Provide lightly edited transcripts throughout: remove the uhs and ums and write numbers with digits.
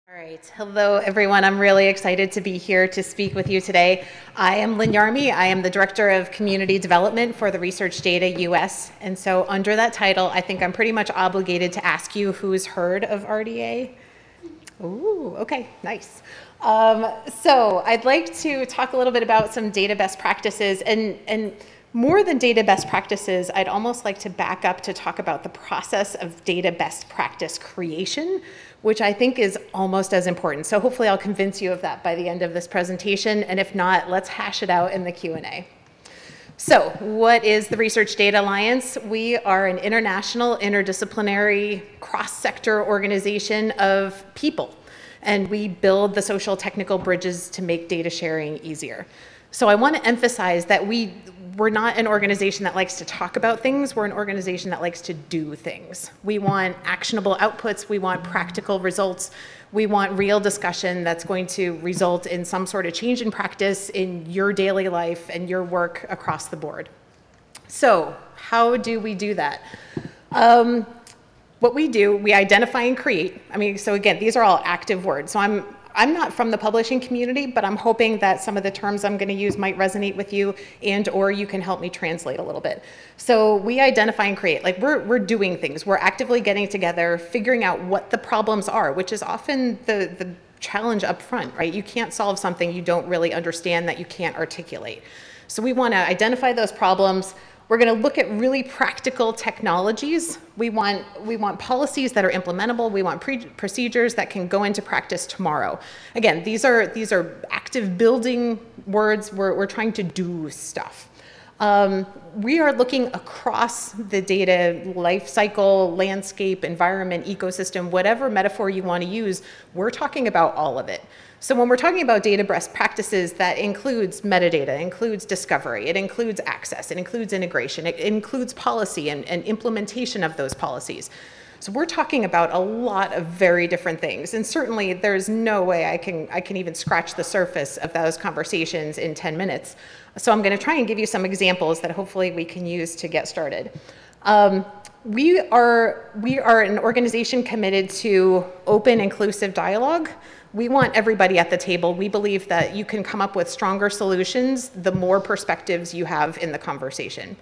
All right. Hello, everyone. I'm really excited to be here to speak with you today. I am Yarmey. I am the Director of Community Development for the Research Data US. And so under that title, I think I'm pretty much obligated to ask you who's heard of RDA? Ooh, okay, nice. So I'd like to talk a little bit about some data best practices, and more than data best practices, I'd almost like to back up to talk about the process of data best practice creation, which I think is almost as important. So hopefully I'll convince you of that by the end of this presentation, and if not, let's hash it out in the Q&A. So what is the Research Data Alliance? We are an international, interdisciplinary, cross-sector organization of people, and we build the social technical bridges to make data sharing easier. So I want to emphasize that we're not an organization that likes to talk about things, we're an organization that likes to do things. We want actionable outputs, we want practical results, we want real discussion that's going to result in some sort of change in practice in your daily life and your work across the board. So how do we do that? What we do, we identify and create. So again, these are all active words. So I'm not from the publishing community, but I'm hoping that some of the terms I'm going to use might resonate with you, and or you can help me translate a little bit. So we identify and create, like we're doing things. We're actively getting together, figuring out what the problems are, which is often the challenge up front, right? You can't solve something you don't really understand, that you can't articulate. So we want to identify those problems. We're going to look at really practical technologies. We want policies that are implementable. We want procedures that can go into practice tomorrow. Again, these are active building words. We're trying to do stuff. We are looking across the data life cycle, landscape, environment, ecosystem, whatever metaphor you want to use. We're talking about all of it. So when we're talking about data best practices, that includes metadata, includes discovery, it includes access, it includes integration, it includes policy and implementation of those policies. So we're talking about a lot of very different things. And certainly there's no way I can even scratch the surface of those conversations in 10 minutes. So I'm going to try and give you some examples that hopefully we can use to get started. We are an organization committed to open, inclusive dialogue. We want everybody at the table. We believe that you can come up with stronger solutions the more perspectives you have in the conversation.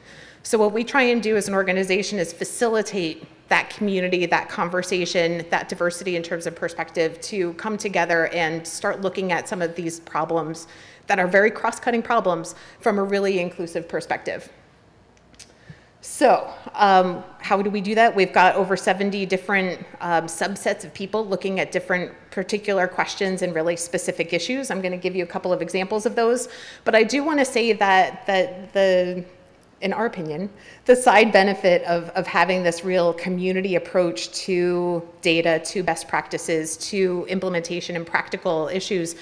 So what we try and do as an organization is facilitate that community, that conversation, that diversity in terms of perspective to come together and start looking at some of these problems that are very cross-cutting problems from a really inclusive perspective. So how do we do that? We've got over 70 different subsets of people looking at different particular questions and really specific issues. I'm going to give you a couple of examples of those. But I do want to say that in our opinion, the side benefit of having this real community approach to data, to best practices, to implementation and practical issues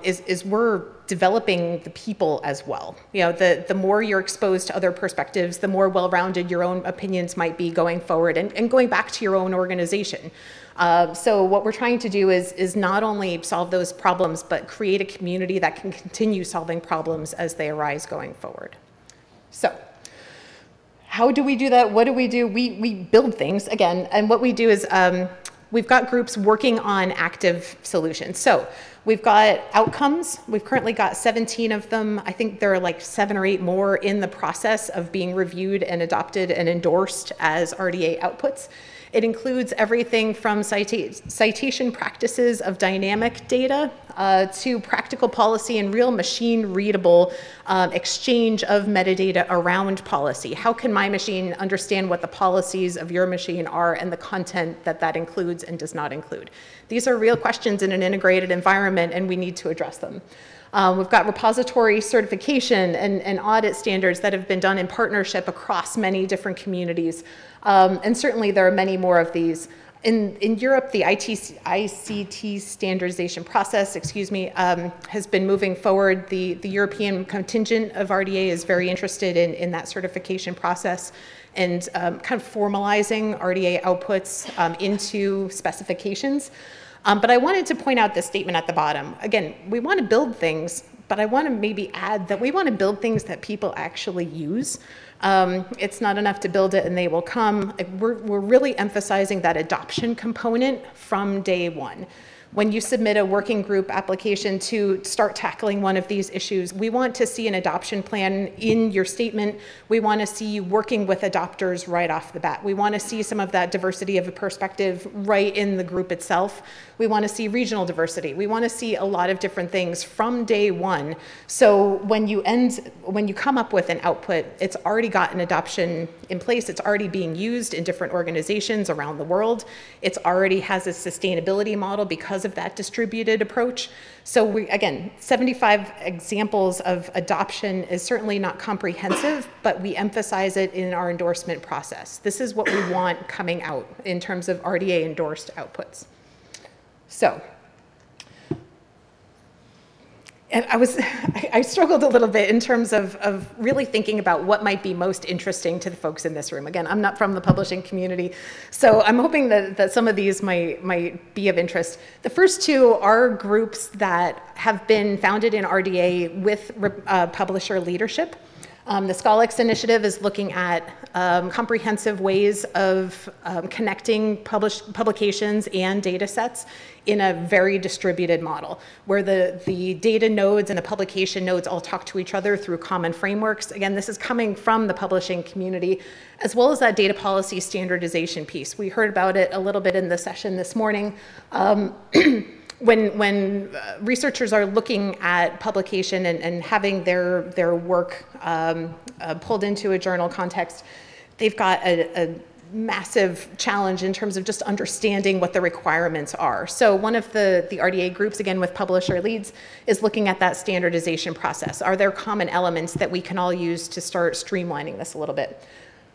is we're developing the people as well. You know, the more you're exposed to other perspectives, the more well-rounded your own opinions might be going forward and going back to your own organization. So what we're trying to do is not only solve those problems, but create a community that can continue solving problems as they arise going forward. So how do we do that? What do? We build things, again, and what we do is we've got groups working on active solutions. So we've got outcomes. We've currently got 17 of them. I think there are like 7 or 8 more in the process of being reviewed and adopted and endorsed as RDA outputs. It includes everything from citation practices of dynamic data to practical policy and real machine-readable exchange of metadata around policy. How can my machine understand what the policies of your machine are and the content that that includes and does not include? These are real questions in an integrated environment, and we need to address them. We've got repository certification and audit standards that have been done in partnership across many different communities. And certainly there are many more of these. In Europe, the ICT standardization process, has been moving forward. The European contingent of RDA is very interested in that certification process and kind of formalizing RDA outputs into specifications. But I wanted to point out this statement at the bottom. Again, we want to build things, but I want to maybe add that we want to build things that people actually use. It's not enough to build it and they will come. We're really emphasizing that adoption component from day one. When you submit a working group application to start tackling one of these issues, we want to see an adoption plan in your statement. We want to see you working with adopters right off the bat. We want to see some of that diversity of a perspective right in the group itself. We want to see regional diversity. We want to see a lot of different things from day one. So when you come up with an output, it's already got an adoption in place. It's already being used in different organizations around the world. It's already has a sustainability model because of that distributed approach. So again, 75 examples of adoption is certainly not comprehensive, but we emphasize it in our endorsement process. This is what we want coming out in terms of RDA endorsed outputs. So, and I struggled a little bit in terms of really thinking about what might be most interesting to the folks in this room. Again, I'm not from the publishing community, so I'm hoping that some of these might be of interest. The first two are groups that have been founded in RDA with publisher leadership. The Scholix initiative is looking at comprehensive ways of connecting publications and data sets in a very distributed model, where the data nodes and the publication nodes all talk to each other through common frameworks. Again, this is coming from the publishing community, as well as that data policy standardization piece. We heard about it a little bit in the session this morning. When researchers are looking at publication and having their work pulled into a journal context, they've got a massive challenge in terms of just understanding what the requirements are. So one of the RDA groups, again with publisher leads, is looking at that standardization process. Are there common elements that we can all use to start streamlining this a little bit?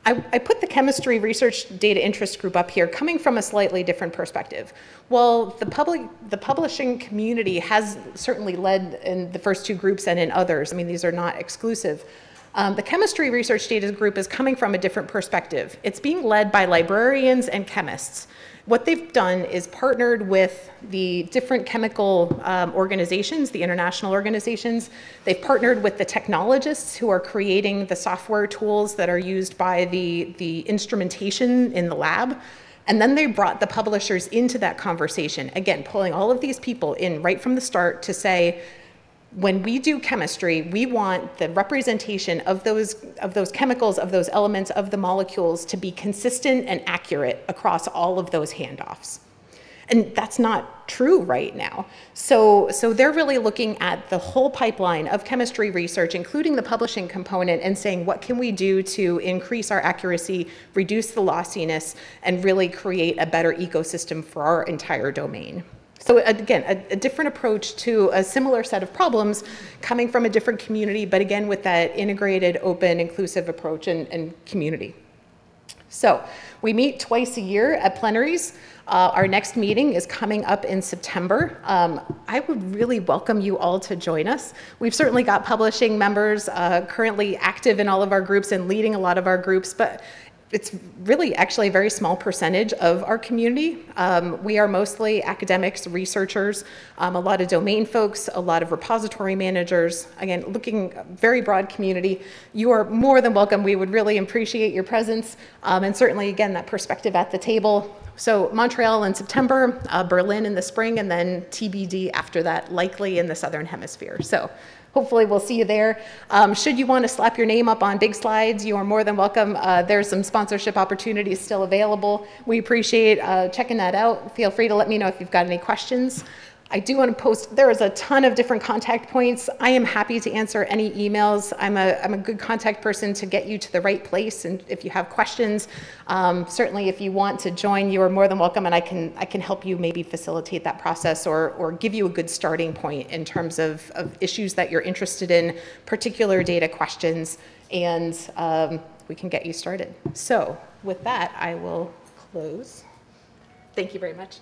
I put the chemistry research data interest group up here, coming from a slightly different perspective. Well, the publishing community has certainly led in the first two groups and in others. I mean, these are not exclusive. The chemistry research data group is coming from a different perspective. It's being led by librarians and chemists. What they've done is partnered with the different chemical organizations, the international organizations. They've partnered with the technologists who are creating the software tools that are used by the instrumentation in the lab. And then they brought the publishers into that conversation, again, pulling all of these people in right from the start to say, when we do chemistry, we want the representation of those chemicals, of those elements, of the molecules to be consistent and accurate across all of those handoffs. And that's not true right now. So they're really looking at the whole pipeline of chemistry research, including the publishing component, and saying, what can we do to increase our accuracy, reduce the lossiness, and really create a better ecosystem for our entire domain. So again, a different approach to a similar set of problems coming from a different community, but again with that integrated, open, inclusive approach and community. So we meet twice a year at plenaries. Our next meeting is coming up in September. I would really welcome you all to join us. We've certainly got publishing members currently active in all of our groups and leading a lot of our groups, but it's really actually a very small percentage of our community. We are mostly academics, researchers, a lot of domain folks, a lot of repository managers. Again, looking very broad community. You are more than welcome. We would really appreciate your presence. And certainly, again, that perspective at the table. So Montreal in September, Berlin in the spring, and then TBD after that, likely in the Southern Hemisphere. So hopefully we'll see you there. Should you want to slap your name up on big slides, you are more than welcome. There's some sponsorship opportunities still available. We appreciate checking that out. Feel free to let me know if you've got any questions. I do want to post, there is a ton of different contact points. I am happy to answer any emails. I'm a good contact person to get you to the right place. And if you have questions, certainly if you want to join, you are more than welcome. And I can help you maybe facilitate that process or give you a good starting point in terms of issues that you're interested in, particular data questions, and we can get you started. So with that, I will close. Thank you very much.